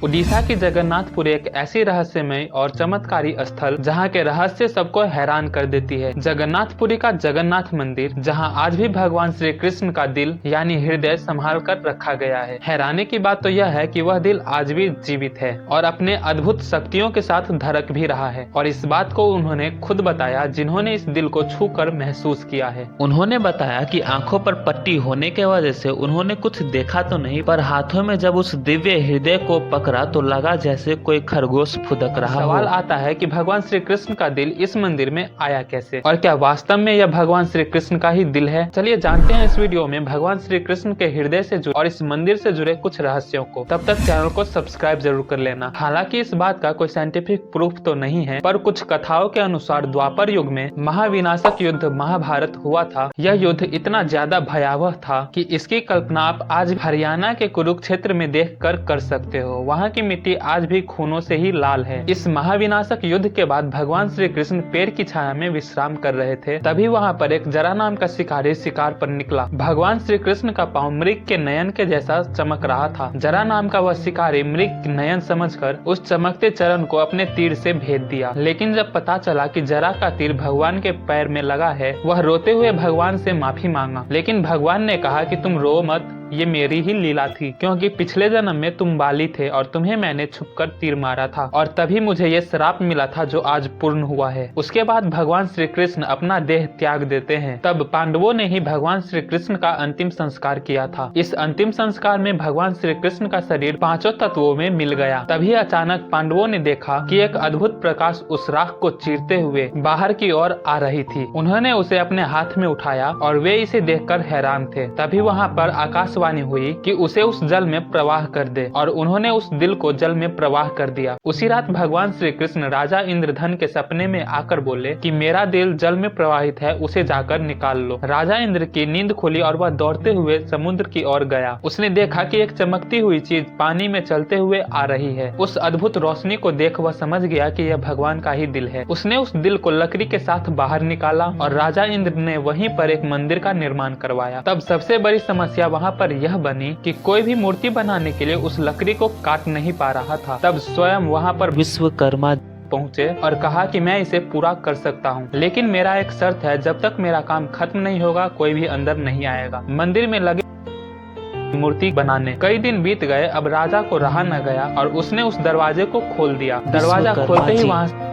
उड़ीसा की जगन्नाथपुरी एक ऐसी रहस्यमय और चमत्कारी स्थल जहां के रहस्य सबको हैरान कर देती है। जगन्नाथपुरी का जगन्नाथ मंदिर, जहां आज भी भगवान श्री कृष्ण का दिल यानी हृदय संभाल कर रखा गया है। हैरानी की बात तो यह है कि वह दिल आज भी जीवित है और अपने अद्भुत शक्तियों के साथ धड़क भी रहा है। और इस बात को उन्होंने खुद बताया, जिन्होंने इस दिल को छू कर महसूस किया है। उन्होंने बताया कि आंखों पर पट्टी होने के वजह से उन्होंने कुछ देखा तो नहीं, पर हाथों में जब उस दिव्य हृदय को पकड़ा तो लगा जैसे कोई खरगोश फुदक रहा। सवाल आता है कि भगवान श्री कृष्ण का दिल इस मंदिर में आया कैसे, और क्या वास्तव में यह भगवान श्री कृष्ण का ही दिल है? चलिए जानते हैं इस वीडियो में भगवान श्री कृष्ण के हृदय से जुड़े और इस मंदिर से जुड़े कुछ रहस्यों को। तब तक चैनल को सब्सक्राइब जरूर कर लेना। हालांकि इस बात का कोई साइंटिफिक प्रूफ तो नहीं है, पर कुछ कथाओं के अनुसार द्वापर युग में महाविनाशक युद्ध महाभारत हुआ था। यह युद्ध इतना ज्यादा भयावह था कि इसकी कल्पना आप आज हरियाणा के कुरुक्षेत्र में देख कर सकते हो। वहाँ की मिट्टी आज भी खूनों से ही लाल है। इस महाविनाशक युद्ध के बाद भगवान श्री कृष्ण पेड़ की छाया में विश्राम कर रहे थे, तभी वहाँ पर एक जरा नाम का शिकारी शिकार पर निकला। भगवान श्री कृष्ण का पाँव मृग के नयन के जैसा चमक रहा था। जरा नाम का वह शिकारी मृग नयन समझकर उस चमकते चरण को अपने तीर से भेद दिया। लेकिन जब पता चला कि जरा का तीर भगवान के पैर में लगा है, वह रोते हुए भगवान से माफी मांगा। लेकिन भगवान ने कहा कि तुम रो मत, ये मेरी ही लीला थी, क्योंकि पिछले जन्म में तुम बाली थे और तुम्हें मैंने छुपकर तीर मारा था, और तभी मुझे ये श्राप मिला था जो आज पूर्ण हुआ है। उसके बाद भगवान श्री कृष्ण अपना देह त्याग देते हैं। तब पांडवों ने ही भगवान श्री कृष्ण का अंतिम संस्कार किया था। इस अंतिम संस्कार में भगवान श्री कृष्ण का शरीर पांचों तत्वों में मिल गया। तभी अचानक पांडवों ने देखा कि एक अद्भुत प्रकाश उस राख को चीरते हुए बाहर की ओर आ रही थी। उन्होंने उसे अपने हाथ में उठाया और वे इसे देखकर हैरान थे। तभी वहाँ पर आकाश हुई कि उसे उस जल में प्रवाह कर दे, और उन्होंने उस दिल को जल में प्रवाह कर दिया। उसी रात भगवान श्री कृष्ण राजा इंद्रधन के सपने में आकर बोले कि मेरा दिल जल में प्रवाहित है, उसे जाकर निकाल लो। राजा इंद्र की नींद खुली और वह दौड़ते हुए समुद्र की ओर गया। उसने देखा कि एक चमकती हुई चीज पानी में चलते हुए आ रही है। उस अद्भुत रोशनी को देख वह समझ गया कि यह भगवान का ही दिल है। उसने उस दिल को लकड़ी के साथ बाहर निकाला और राजा इंद्र ने वहीं पर एक मंदिर का निर्माण करवाया। तब सबसे बड़ी समस्या वहाँ पर यह बनी कि कोई भी मूर्ति बनाने के लिए उस लकड़ी को काट नहीं पा रहा था। तब स्वयं वहाँ पर विश्वकर्मा पहुँचे और कहा कि मैं इसे पूरा कर सकता हूँ, लेकिन मेरा एक शर्त है, जब तक मेरा काम खत्म नहीं होगा कोई भी अंदर नहीं आएगा। मंदिर में लगे मूर्ति बनाने कई दिन बीत गए। अब राजा को रहा न गया और उसने उस दरवाजे को खोल दिया। दरवाजा खोलते ही वहाँ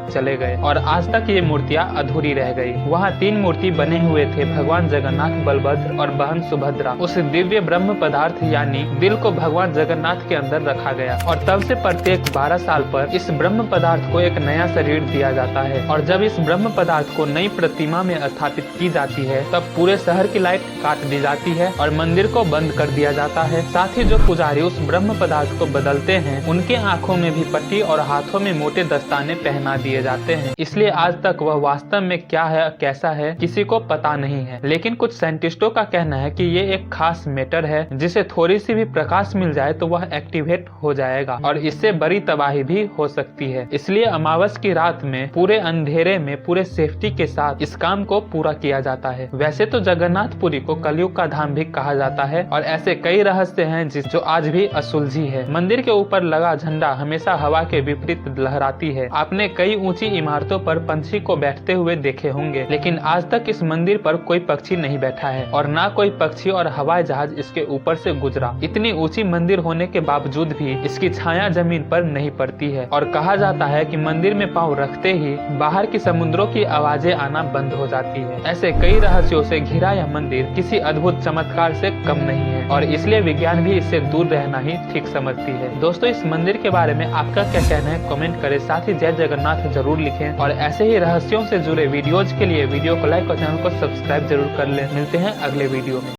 चले गए और आज तक ये मूर्तियाँ अधूरी रह गई। वहाँ 3 मूर्ति बने हुए थे, भगवान जगन्नाथ, बलभद्र और बहन सुभद्रा। उस दिव्य ब्रह्म पदार्थ यानी दिल को भगवान जगन्नाथ के अंदर रखा गया, और तब से प्रत्येक 12 साल पर इस ब्रह्म पदार्थ को एक नया शरीर दिया जाता है। और जब इस ब्रह्म पदार्थ को नई प्रतिमा में स्थापित की जाती है, तब पूरे शहर की लाइट काट दी जाती है और मंदिर को बंद कर दिया जाता है। साथ ही जो पुजारी उस ब्रह्म पदार्थ को बदलते हैं, उनके आँखों में भी पट्टी और हाथों में मोटे दस्ताने पहना दिए जाते हैं। इसलिए आज तक वह वास्तव में क्या है, कैसा है, किसी को पता नहीं है। लेकिन कुछ साइंटिस्टों का कहना है कि ये एक खास मैटर है, जिसे थोड़ी सी भी प्रकाश मिल जाए तो वह एक्टिवेट हो जाएगा और इससे बड़ी तबाही भी हो सकती है। इसलिए अमावस की रात में पूरे अंधेरे में पूरे सेफ्टी के साथ इस काम को पूरा किया जाता है। वैसे तो जगन्नाथपुरी को कलयुग का धाम भी कहा जाता है, और ऐसे कई रहस्य हैं जो आज भी असुलझी है। मंदिर के ऊपर लगा झंडा हमेशा हवा के विपरीत लहराती है। आपने कई ऊंची इमारतों पर पंछी को बैठते हुए देखे होंगे, लेकिन आज तक इस मंदिर पर कोई पक्षी नहीं बैठा है और ना कोई पक्षी और हवाई जहाज इसके ऊपर से गुजरा। इतनी ऊंची मंदिर होने के बावजूद भी इसकी छाया जमीन पर नहीं पड़ती है, और कहा जाता है कि मंदिर में पांव रखते ही बाहर की समुद्रों की आवाजें आना बंद हो जाती है। ऐसे कई रहस्यों से घिरा यह मंदिर किसी अद्भुत चमत्कार से कम नहीं है, और इसलिए विज्ञान भी इससे दूर रहना ही ठीक समझती है। दोस्तों, इस मंदिर के बारे में आपका क्या कहना है कमेंट करें, साथ ही जय जगन्नाथ जरूर लिखें, और ऐसे ही रहस्यों से जुड़े वीडियोज के लिए वीडियो को लाइक और चैनल को सब्सक्राइब जरूर कर लें। मिलते हैं अगले वीडियो में।